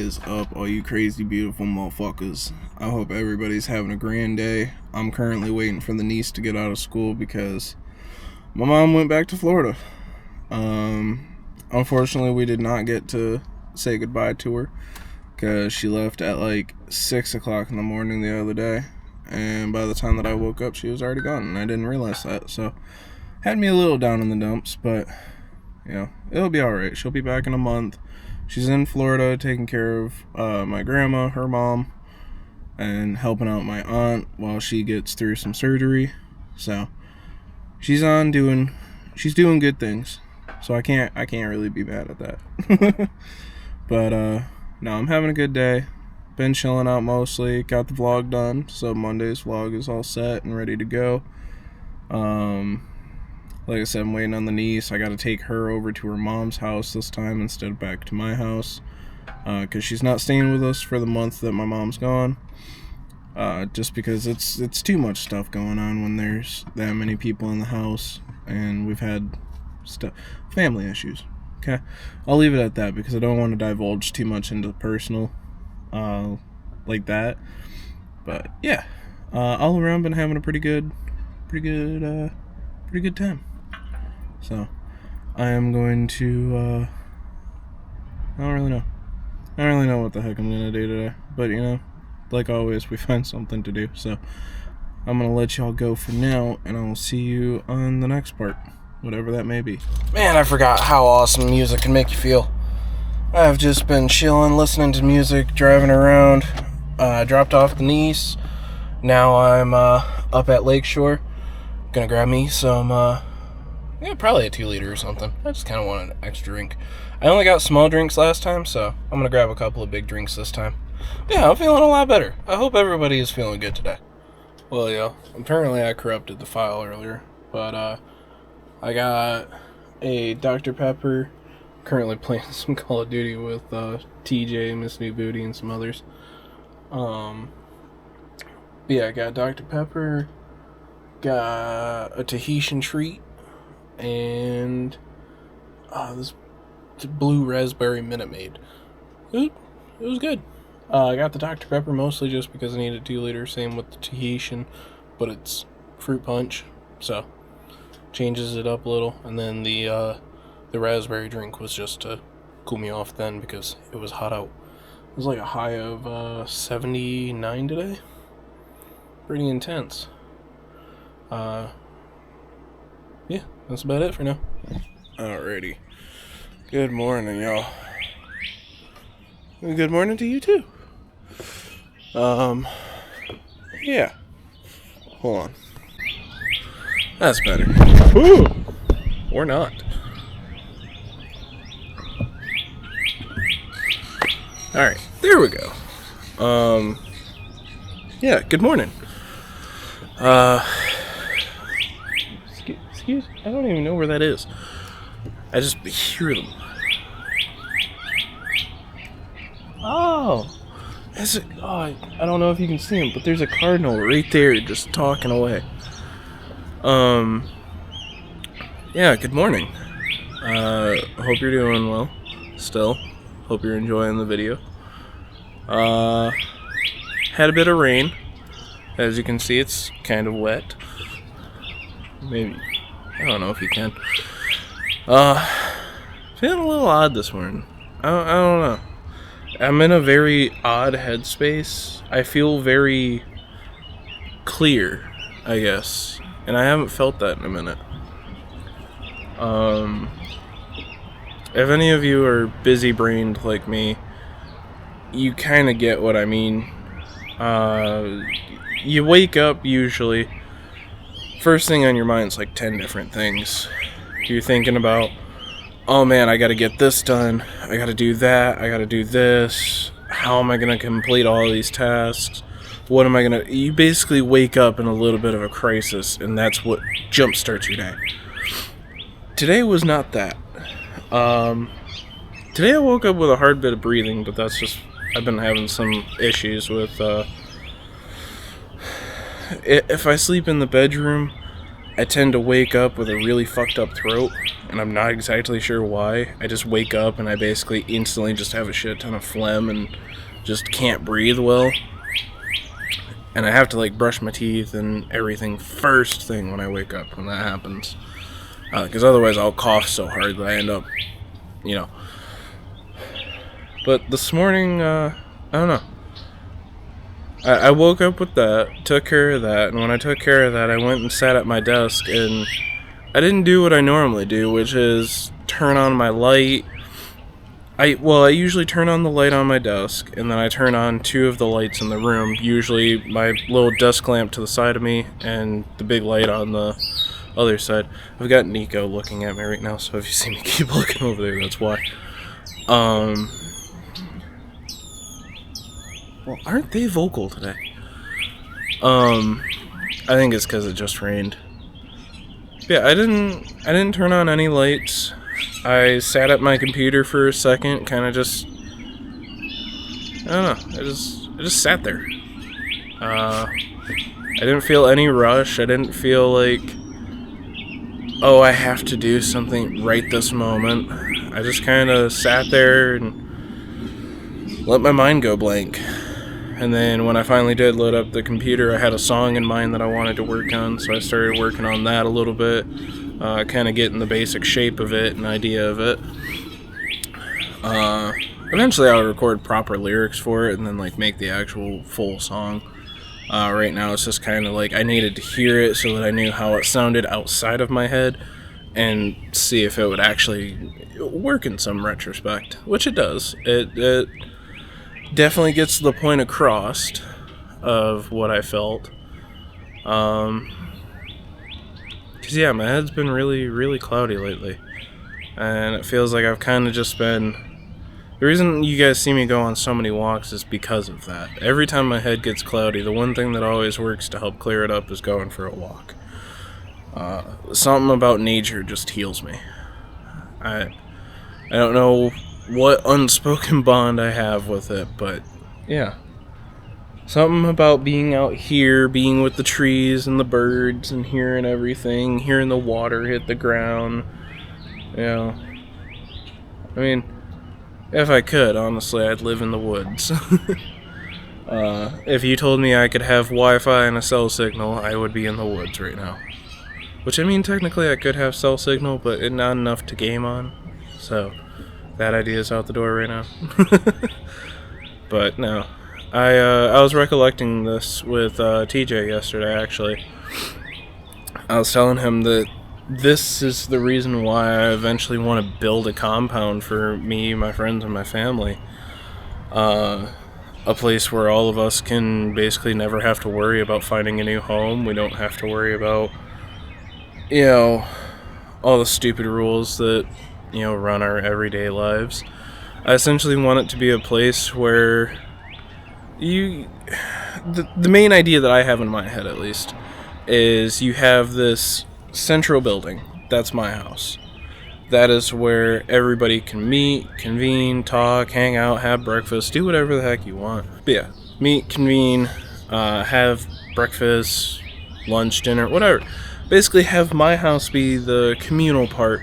is up, all you crazy beautiful motherfuckers? I hope everybody's having a grand day. I'm currently waiting for the niece to get out of school because my mom went back to Florida. Unfortunately, we did not get to say goodbye to her because she left at like 6 o'clock in the morning the other day, and by the time that I woke up, she was already gone, and I didn't realize that, so had me a little down in the dumps, but you know, it'll be alright. She'll be back in a month. She's in Florida taking care of my grandma, her mom, and helping out my aunt while she gets through some surgery. So she's doing good things. So I can't really be mad at that. But no, I'm having a good day. Been chilling out mostly. Got the vlog done, so Monday's vlog is all set and ready to go. Like I said, I'm waiting on the niece. I got to take her over to her mom's house this time instead of back to my house, because she's not staying with us for the month that my mom's gone. Just because it's too much stuff going on when there's that many people in the house, and we've had family issues. Okay, I'll leave it at that because I don't want to divulge too much into personal, like that. But yeah, all around been having a pretty good time. So, I am going to, I don't really know what the heck I'm going to do today. But, you know, like always, we find something to do. So, I'm going to let y'all go for now, and I'll see you on the next part, whatever that may be. Man, I forgot how awesome music can make you feel. I've just been chilling, listening to music, driving around. Dropped off the niece. Now I'm up at Lakeshore. Gonna grab me some, probably a 2-liter or something. I just kind of want an extra drink. I only got small drinks last time, so I'm gonna grab a couple of big drinks this time. Yeah, I'm feeling a lot better. I hope everybody is feeling good today. Well, yeah, apparently I corrupted the file earlier, but I got a Dr. Pepper. Currently playing some Call of Duty with TJ, Miss New Booty, and some others. Yeah, I got Dr. Pepper, got a Tahitian treat, and this blue raspberry Minute Maid. It was good. I got the Dr. Pepper mostly just because I needed 2 liters, same with the Tahitian, but it's fruit punch, so changes it up a little. And then the raspberry drink was just to cool me off then because it was hot out. It was like a high of 79 today. Pretty intense. Yeah, that's about it for now. Alrighty. Good morning, y'all. Good morning to you too. Yeah. Hold on. That's better. Ooh! Or not. Alright, there we go. Yeah, good morning. Excuse, I don't even know where that is. I just hear them. Oh! I don't know if you can see him, but there's a cardinal right there just talking away. Yeah, good morning. Hope you're doing well still. Hope you're enjoying the video. Had a bit of rain. As you can see, it's kind of wet. Maybe, I don't know if you can. Feeling a little odd this morning. I don't know. I'm in a very odd headspace. I feel very clear, I guess. And I haven't felt that in a minute. If any of you are busy-brained like me, you kind of get what I mean. You wake up usually, first thing on your mind's like 10 different things. You're thinking about, oh man, I gotta get this done, I gotta do that, I gotta do this, how am I gonna complete all of these tasks, what am I gonna... You basically wake up in a little bit of a crisis, and that's what jumpstarts your day. Today was not that. Today I woke up with a hard bit of breathing, but that's just, I've been having some issues with, if I sleep in the bedroom I tend to wake up with a really fucked up throat, and I'm not exactly sure why. I just wake up and I basically instantly just have a shit ton of phlegm and just can't breathe well. And I have to like brush my teeth and everything first thing when I wake up when that happens. Because otherwise I'll cough so hard that I end up, you know. But this morning, I don't know. I woke up with that, took care of that, and when I took care of that, I went and sat at my desk, and I didn't do what I normally do, which is turn on my light. I usually turn on the light on my desk, and then I turn on 2 of the lights in the room, usually my little desk lamp to the side of me, and the big light on the other side. I've got Nico looking at me right now, so if you see me keep looking over there, that's why. Well, aren't they vocal today? I think it's because it just rained. Yeah, I didn't turn on any lights. I sat at my computer for a second, kind of just, I don't know, I just sat there. I didn't feel any rush. I didn't feel like, oh, I have to do something right this moment. I just kind of sat there and let my mind go blank. And then when I finally did load up the computer, I had a song in mind that I wanted to work on, so I started working on that a little bit, kind of getting the basic shape of it, an idea of it. Eventually I'll record proper lyrics for it and then like make the actual full song. Right now it's just kind of like I needed to hear it so that I knew how it sounded outside of my head and see if it would actually work in some retrospect, which it does. It definitely gets the point across of what I felt. Cause yeah, my head's been really, really cloudy lately. And it feels like I've kind of just been... The reason you guys see me go on so many walks is because of that. Every time my head gets cloudy, the one thing that always works to help clear it up is going for a walk. Something about nature just heals me. I don't know what unspoken bond I have with it, but yeah. Something about being out here, being with the trees and the birds and hearing everything, hearing the water hit the ground, you know. I mean, if I could, honestly, I'd live in the woods. If you told me I could have Wi-Fi and a cell signal, I would be in the woods right now. Which, I mean, technically I could have cell signal, but not enough to game on, so... That idea's out the door right now. But no. I was recollecting this with TJ yesterday, actually. I was telling him that this is the reason why I eventually want to build a compound for me, my friends, and my family. A place where all of us can basically never have to worry about finding a new home. We don't have to worry about, you know, all the stupid rules that... run our everyday lives. I essentially want it to be a place where the main idea that I have in my head, at least, is you have this central building. That's my house. That is where everybody can meet, convene, talk, hang out, have breakfast, do whatever the heck you want. But yeah, meet, convene, have breakfast, lunch, dinner, whatever. Basically have my house be the communal part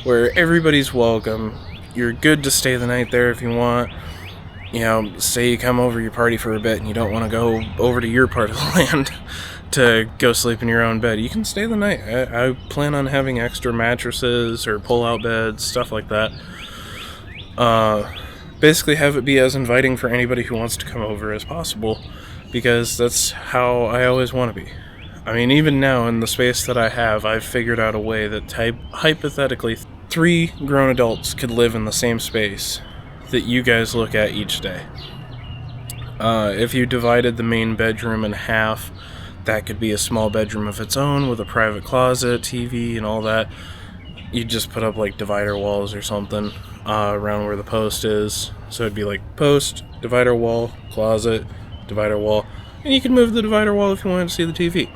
where everybody's welcome. You're good to stay the night there if you want. Say you come over, you party for a bit, and you don't want to go over to your part of the land to go sleep in your own bed. You can stay the night. I plan on having extra mattresses or pull-out beds, stuff like that. Basically have it be as inviting for anybody who wants to come over as possible, because that's how I always want to be. I mean, even now, in the space that I have, I've figured out a way that hypothetically 3 grown adults could live in the same space that you guys look at each day. If you divided the main bedroom in half, that could be a small bedroom of its own with a private closet, TV, and all that. You'd just put up, like, divider walls or something around where the post is. So it'd be like post, divider wall, closet, divider wall. And you could move the divider wall if you wanted to see the TV.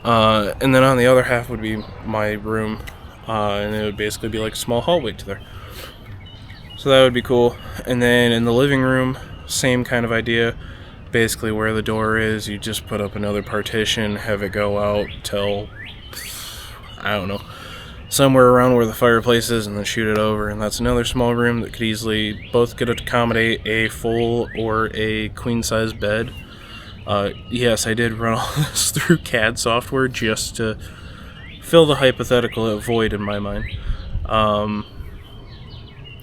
And then on the other half would be my room. And it would basically be like a small hallway to there. So that would be cool. And then in the living room, same kind of idea. Basically where the door is, you just put up another partition, have it go out till I don't know, somewhere around where the fireplace is, and then shoot it over. And that's another small room that could easily both could accommodate a full or a queen-size bed. Yes, I did run all this through CAD software just to fill the hypothetical void in my mind.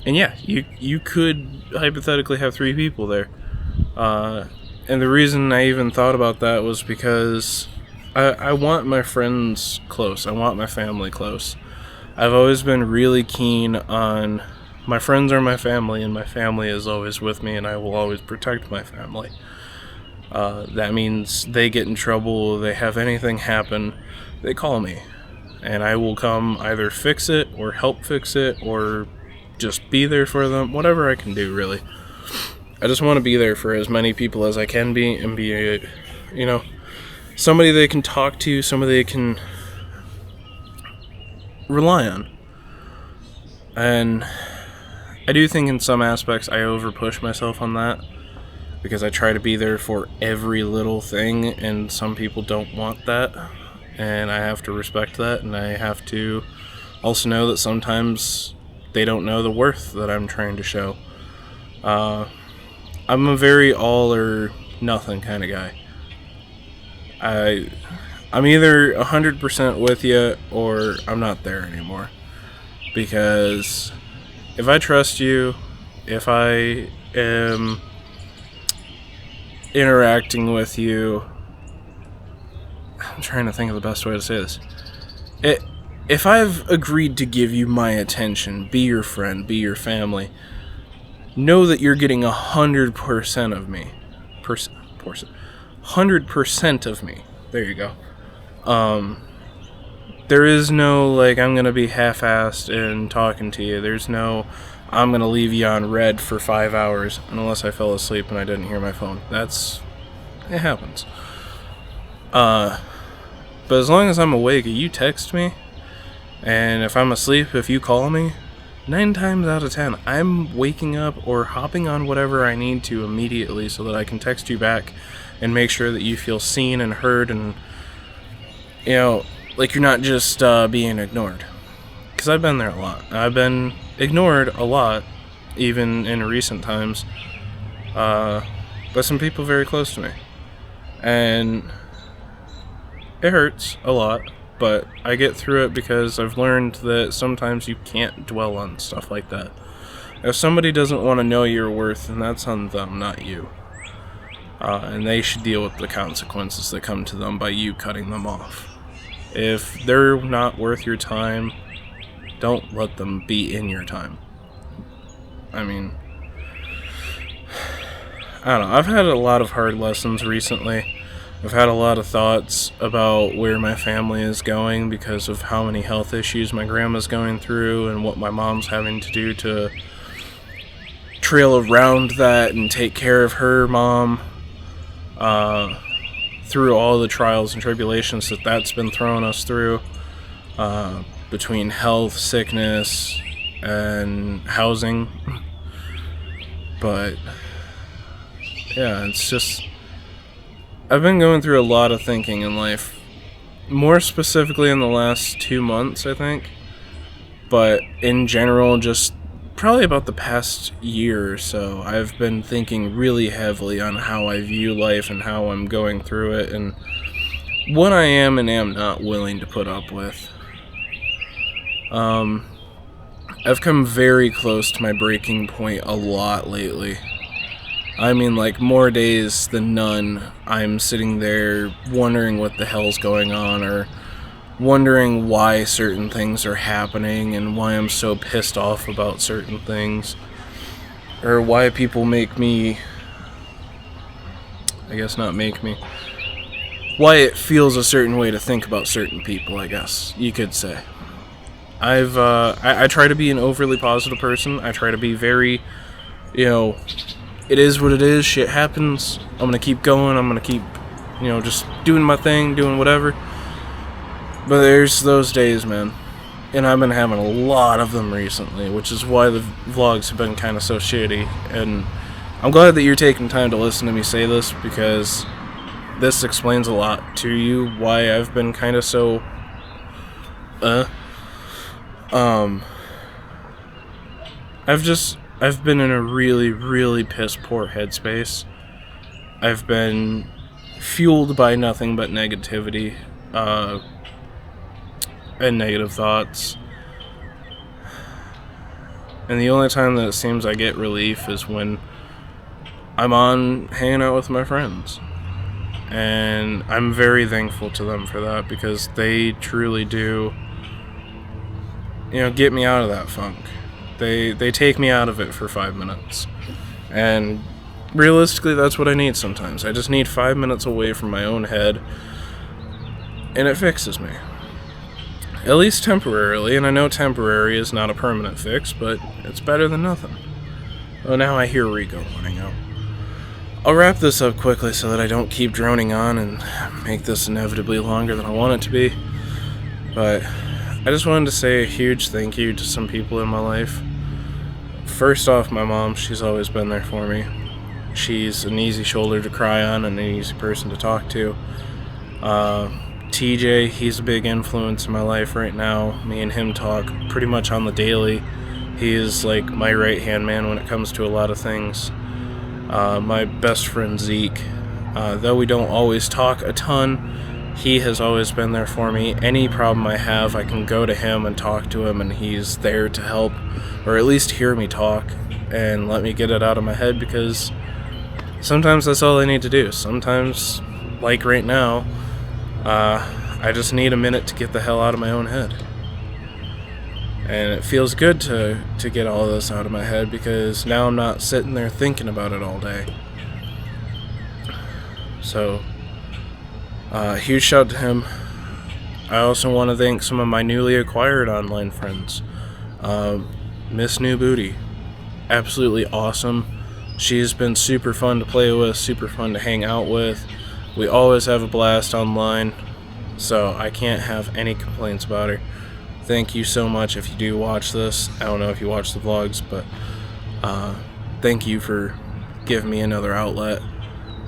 And yeah, you could hypothetically have 3 people there. And the reason I even thought about that was because I want my friends close. I want my family close. I've always been really keen on my friends are my family, and my family is always with me, and I will always protect my family. That means they get in trouble, they have anything happen, they call me. And I will come either fix it or help fix it or just be there for them, whatever I can do, really. I just want to be there for as many people as I can be, and be somebody they can talk to, somebody they can rely on. And I do think in some aspects I overpush myself on that, because I try to be there for every little thing, and some people don't want that, and I have to respect that, and I have to also know that sometimes they don't know the worth that I'm trying to show. I'm a very all or nothing kind of guy. I'm either 100% with you, or I'm not there anymore. Because if I trust you, if I am interacting with you, I'm trying to think of the best way to say this. If I've agreed to give you my attention, be your friend, be your family, know that you're getting 100% of me. 100% of me. There you go. There is no, I'm gonna be half-assed in talking to you. There's no, I'm gonna leave you on red for 5 hours unless I fell asleep and I didn't hear my phone. It happens. But as long as I'm awake, you text me, and if I'm asleep, if you call me, 9 times out of 10, I'm waking up or hopping on whatever I need to immediately so that I can text you back and make sure that you feel seen and heard, and, you're not just being ignored. Because I've been there a lot. I've been ignored a lot, even in recent times, by some people very close to me. And it hurts a lot, but I get through it because I've learned that sometimes you can't dwell on stuff like that. If somebody doesn't want to know your worth, then that's on them, not you. And they should deal with the consequences that come to them by you cutting them off. If they're not worth your time, don't let them be in your time. I don't know. I've had a lot of hard lessons recently. I've had a lot of thoughts about where my family is going because of how many health issues my grandma's going through and what my mom's having to do to trail around that and take care of her mom through all the trials and tribulations that's been throwing us through, between health, sickness, and housing. But yeah, it's just, I've been going through a lot of thinking in life, more specifically in the last 2 months, I think, but in general, just probably about the past year or so, I've been thinking really heavily on how I view life and how I'm going through it, and what I am and am not willing to put up with. I've come very close to my breaking point a lot lately. More days than none, I'm sitting there wondering what the hell's going on, or wondering why certain things are happening, and why I'm so pissed off about certain things, or why people make me, why it feels a certain way to think about certain people, I guess you could say. I try to be an overly positive person. I try to be very, it is what it is, shit happens, I'm gonna keep going, I'm gonna keep, just doing my thing, doing whatever. But there's those days, man, and I've been having a lot of them recently, which is why the vlogs have been kind of so shitty, and I'm glad that you're taking time to listen to me say this, because this explains a lot to you, why I've been kind of so I've been in a really, really piss poor headspace. I've been fueled by nothing but negativity, and negative thoughts. And the only time that it seems I get relief is when I'm on hanging out with my friends. And I'm very thankful to them for that, because they truly do, get me out of that funk. They take me out of it for 5 minutes. And realistically, that's what I need sometimes. I just need 5 minutes away from my own head, and it fixes me. At least temporarily, and I know temporary is not a permanent fix, but it's better than nothing. Oh, now I hear Rico wanting out. I'll wrap this up quickly so that I don't keep droning on and make this inevitably longer than I want it to be. But I just wanted to say a huge thank you to some people in my life. First off, my mom. She's always been there for me. She's an easy shoulder to cry on and an easy person to talk to. TJ, he's a big influence in my life right now. Me and him talk pretty much on the daily. He is like my right-hand man when it comes to a lot of things. My best friend Zeke, though we don't always talk a ton, he has always been there for me. Any problem I have, I can go to him and talk to him, and he's there to help, or at least hear me talk and let me get it out of my head, because sometimes that's all I need to do. Sometimes, like right now, I just need a minute to get the hell out of my own head. And it feels good to get all this out of my head, because now I'm not sitting there thinking about it all day. So, huge shout to him. I also want to thank some of my newly acquired online friends. Miss New Booty. Absolutely awesome. She's been super fun to play with, super fun to hang out with. We always have a blast online, so I can't have any complaints about her. Thank you so much if you do watch this. I don't know if you watch the vlogs, but thank you for giving me another outlet.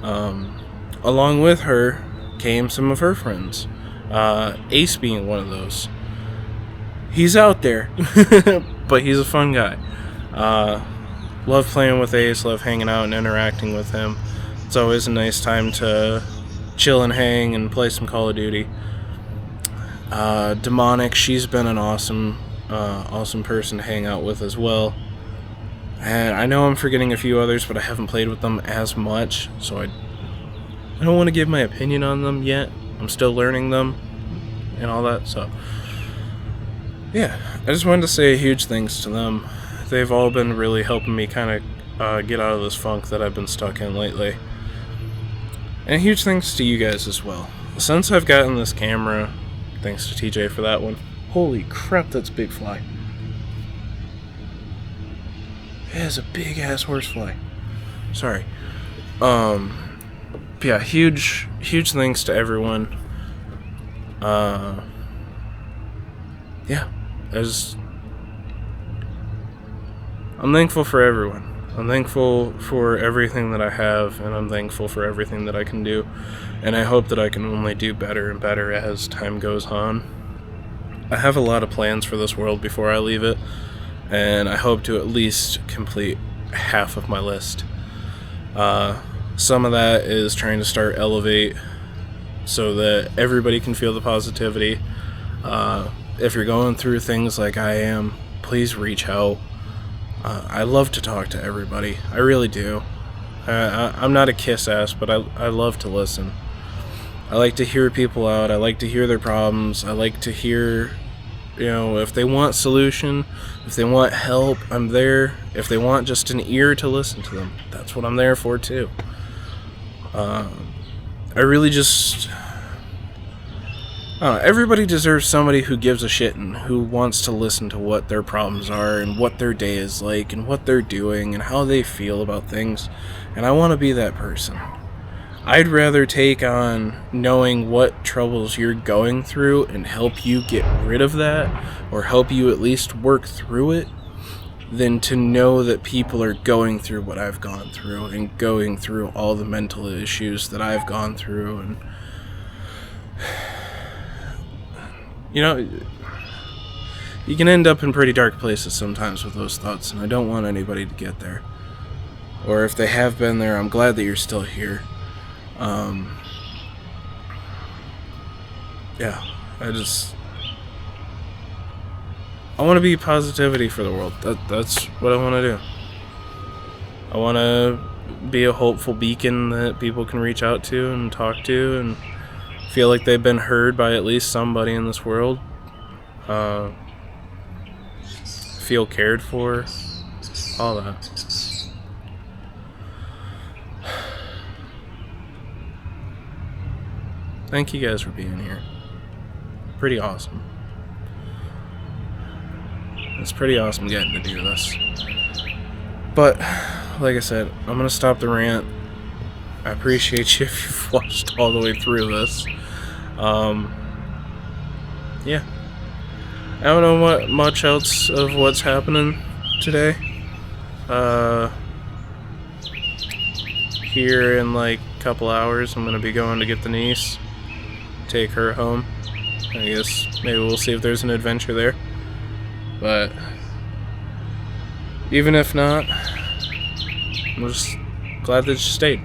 Along with her came some of her friends, Ace being one of those. He's out there, but he's a fun guy. Love playing with Ace, love hanging out and interacting with him. It's always a nice time to chill and hang and play some Call of Duty. Demonic, she's been an awesome person to hang out with as well. And I know I'm forgetting a few others, but I haven't played with them as much, so I don't want to give my opinion on them yet. I'm still learning them and all that, so yeah, I just wanted to say huge thanks to them. They've all been really helping me kind of get out of this funk that I've been stuck in lately. And huge thanks to you guys as well. Since I've gotten this camera, thanks to TJ for that one. Holy crap, that's a big fly. It is a big ass horsefly. Sorry. Yeah, huge thanks to everyone. Yeah, I'm thankful for everyone. I'm thankful for everything that I have, and I'm thankful for everything that I can do. And I hope that I can only do better and better as time goes on. I have a lot of plans for this world before I leave it, and I hope to at least complete half of my list. Some of that is trying to start Elevate so that everybody can feel the positivity. If you're going through things like I am, please reach out. I love to talk to everybody. I really do. I'm not a kiss ass, but I love to listen. I like to hear people out. I like to hear their problems. I like to hear, if they want solution, if they want help, I'm there. If they want just an ear to listen to them, that's what I'm there for too. I really just... everybody deserves somebody who gives a shit and who wants to listen to what their problems are and what their day is like and what they're doing and how they feel about things. And I want to be that person. I'd rather take on knowing what troubles you're going through and help you get rid of that, or help you at least work through it, than to know that people are going through what I've gone through and going through all the mental issues that I've gone through. And you can end up in pretty dark places sometimes with those thoughts, and I don't want anybody to get there. Or if they have been there, I'm glad that you're still here. Yeah, I want to be positivity for the world. That's what I want to do. I want to be a hopeful beacon that people can reach out to and talk to and feel like they've been heard by at least somebody in this world. Feel cared for. All that. Thank you guys for being here. Pretty awesome. It's pretty awesome getting to do this. But, like I said, I'm going to stop the rant. I appreciate you if you've watched all the way through this. Yeah. I don't know much else of what's happening today. Here in like a couple hours, I'm going to be going to get the niece. Take her home. I guess maybe we'll see if there's an adventure there. But even if not, I'm just glad that you stayed.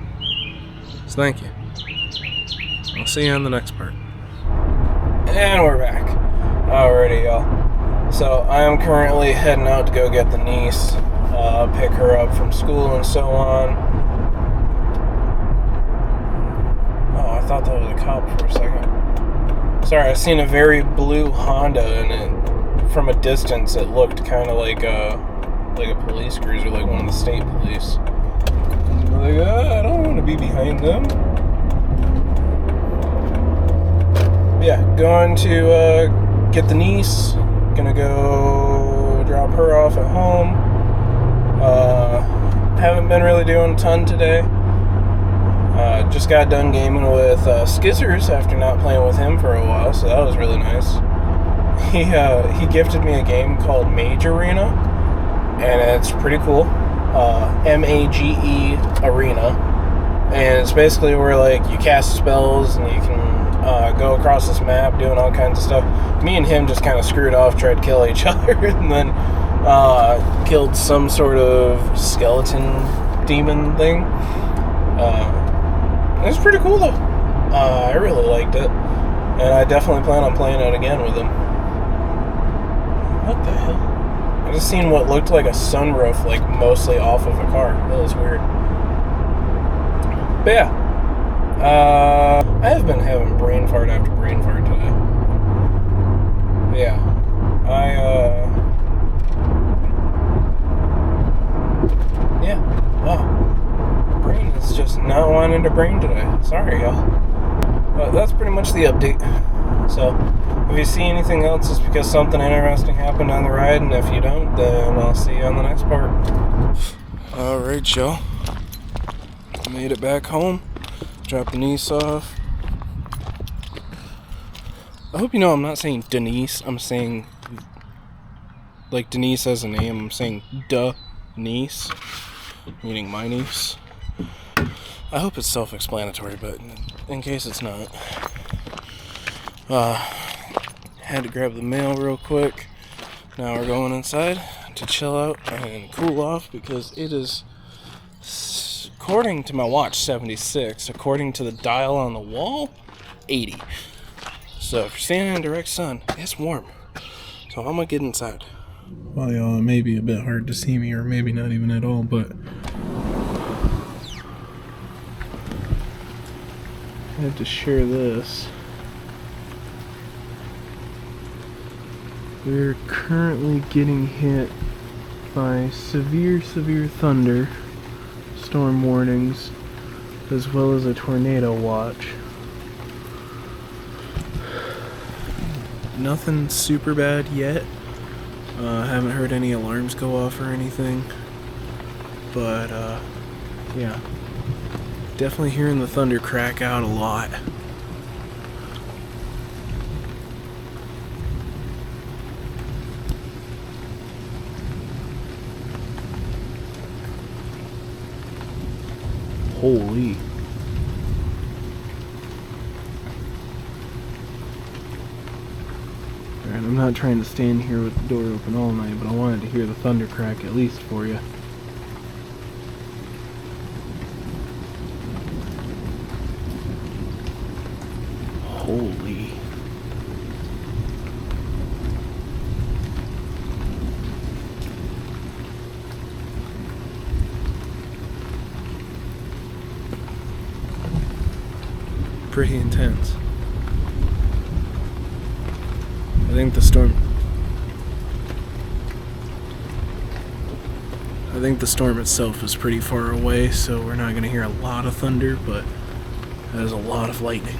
So thank you. I'll see you on the next part. And we're back. Alrighty, y'all. So I am currently heading out to go get the niece, pick her up from school and so on. Oh, I thought that was a cop for a second. Sorry, I seen a very blue Honda, and it, from a distance, it looked kind of like a police cruiser, like one of the state police. Like, I don't want to be behind them. Yeah, going to get the niece. Gonna go drop her off at home. Haven't been really doing a ton today. Just got done gaming with Skizzers after not playing with him for a while, so that was really nice. He gifted me a game called Mage Arena, and it's pretty cool. MAGE Arena, and it's basically where like you cast spells and you can go across this map doing all kinds of stuff. Me and him just kind of screwed off, tried to kill each other, and then killed some sort of skeleton demon thing. It was pretty cool though. I really liked it, and I definitely plan on playing it again with him. What the hell? I just seen what looked like a sunroof, like mostly off of a car. That was weird. But yeah, I have been having brain fart after brain fart today. Yeah, wow. Brain is just not wanting to brain today. Sorry, y'all. But that's pretty much the update. So, if you see anything else, it's because something interesting happened on the ride, and if you don't, then I'll see you on the next part. Alright, y'all. Made it back home. Dropped the niece off. I hope you know I'm not saying Denise. I'm saying, like Denise as a name, I'm saying niece, meaning my niece. I hope it's self-explanatory, but in case it's not. Had to grab the mail real quick. Now we're going inside to chill out and cool off because it is, according to my watch, 76. According to the dial on the wall, 80. So if you're standing in direct sun, it's warm. So I'm gonna get inside. Well, y'all, it may be a bit hard to see me, or maybe not even at all, but I have to share this. We're currently getting hit by severe thunder, storm warnings, as well as a tornado watch. Nothing super bad yet. Haven't heard any alarms go off or anything. But, yeah. Definitely hearing the thunder crack out a lot. Holy. Alright, I'm not trying to stand here with the door open all night, but I wanted to hear the thunder crack at least for you. Holy. Pretty intense. I think the storm itself is pretty far away, so we're not going to hear a lot of thunder, but there's a lot of lightning.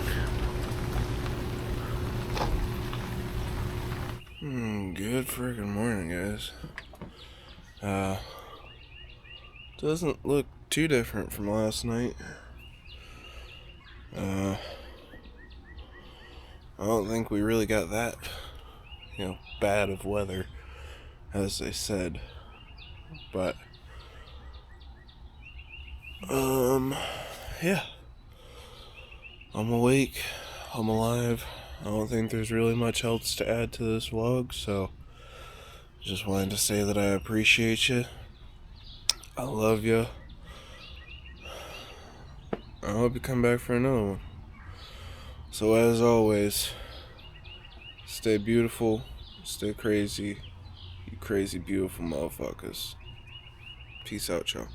Good friggin' morning, guys. Doesn't look too different from last night. I don't think we really got that, bad of weather, as they said. But, yeah. I'm awake. I'm alive. I don't think there's really much else to add to this vlog, so just wanted to say that I appreciate you. I love you. I hope you come back for another one. So as always, stay beautiful, stay crazy, you crazy beautiful motherfuckers. Peace out, y'all.